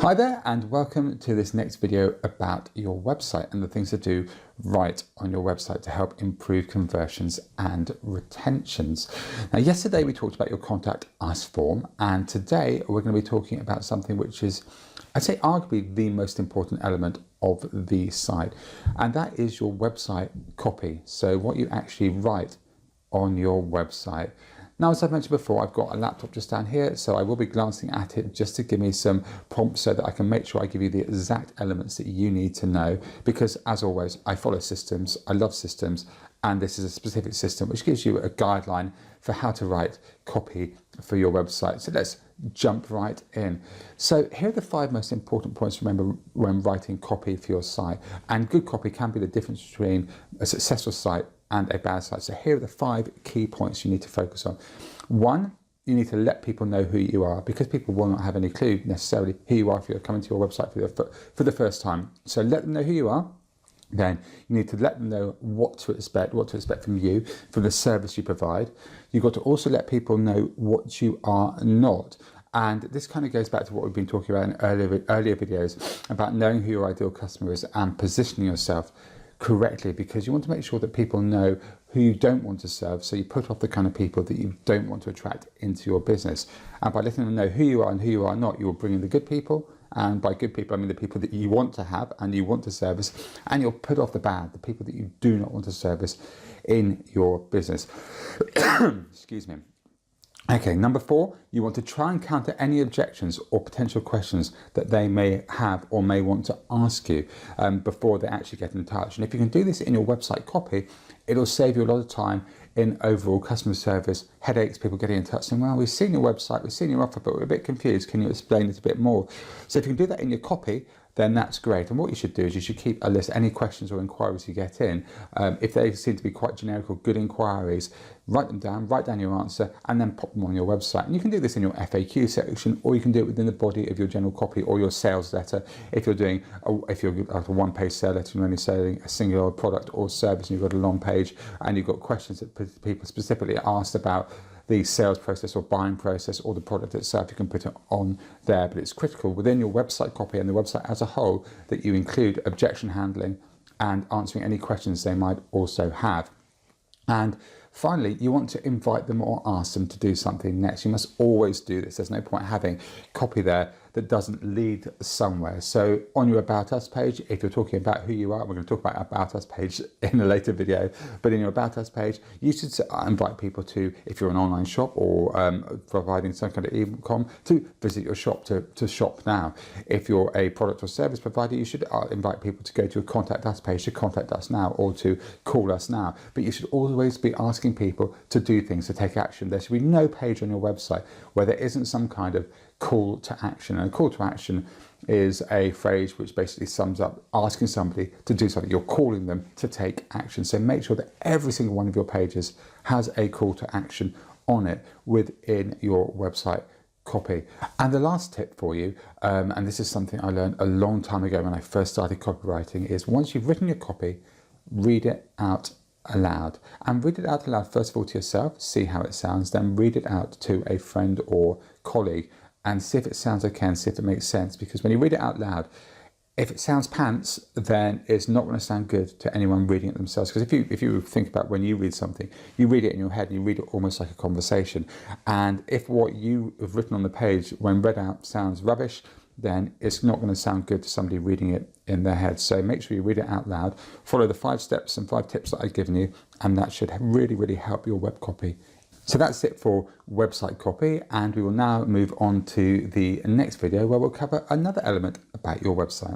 Hi there, and welcome to this next video about your website and the things to do right on your website to help improve conversions and retentions. Now, yesterday we talked about your Contact Us form, and today we're going to be talking about something which is, I'd say, arguably the most important element of the site, and that is your website copy. So what you actually write on your website. Now, as I've mentioned before, I've got a laptop just down here, so I will be glancing at it just to give me some prompts so that I can make sure I give you the exact elements that you need to know, because as always, I follow systems, I love systems, and this is a specific system which gives you a guideline for how to write copy for your website. So let's jump right in. So here are the 5 most important points to remember when writing copy for your site. And good copy can be the difference between a successful site and a bad site. So here are the 5 key points you need to focus on. 1, you need to let people know who you are, because people will not have any clue necessarily who you are if you're coming to your website for the first time. So let them know who you are. Then you need to let them know what to expect from you, from the service you provide. You've got to also let people know what you are not. And this kind of goes back to what we've been talking about in earlier videos about knowing who your ideal customer is and positioning yourself correctly, because you want to make sure that people know who you don't want to serve, so you put off the kind of people that you don't want to attract into your business. And by letting them know who you are and who you are not, you will bring in the good people, and by good people I mean the people that you want to have and you want to service, and you'll put off the bad, the people that you do not want to service in your business. Excuse me. Okay, number 4, you want to try and counter any objections or potential questions that they may have or may want to ask you before they actually get in touch. And if you can do this in your website copy, it'll save you a lot of time in overall customer service headaches, people getting in touch saying, well, we've seen your website, we've seen your offer, but we're a bit confused. Can you explain it a bit more? So if you can do that in your copy, then that's great. And what you should do is you should keep a list of any questions or inquiries you get in. If they seem to be quite generic or good inquiries, write them down, write down your answer, and then pop them on your website. And you can do this in your FAQ section, or you can do it within the body of your general copy or your sales letter. If you're doing a 1-page sales letter and you're only selling a singular product or service, and you've got a long page and you've got questions that people specifically asked about the sales process or buying process or the product itself, you can put it on there. But it's critical within your website copy and the website as a whole that you include objection handling and answering any questions they might also have. And finally, you want to invite them or ask them to do something next. You must always do this. There's no point having copy there that doesn't lead somewhere. So on your About Us page, if you're talking about who you are, we're going to talk about About Us page in a later video, but in your About Us page, you should invite people to, if you're an online shop or providing some kind of e-com, to visit your shop, to shop now. If you're a product or service provider, you should invite people to go to a Contact Us page, to contact us now, or to call us now. But you should always be asking people to do things, to take action. There should be no page on your website where there isn't some kind of call to action. And a call to action is a phrase which basically sums up asking somebody to do something. You're calling them to take action. So make sure that every single one of your pages has a call to action on it within your website copy. And the last tip for you, and this is something I learned a long time ago when I first started copywriting, is once you've written your copy, read it out aloud. And read it out aloud first of all to yourself, see how it sounds, then read it out to a friend or colleague and see if it sounds okay and see if it makes sense. Because when you read it out loud, if it sounds pants, then it's not going to sound good to anyone reading it themselves. Because if you think about when you read something, you read it in your head and you read it almost like a conversation. And if what you have written on the page when read out sounds rubbish, then it's not going to sound good to somebody reading it in their head. So make sure you read it out loud, follow the 5 steps and 5 tips that I've given you, and that should really, really help your web copy. So that's it for website copy, and we will now move on to the next video where we'll cover another element about your website.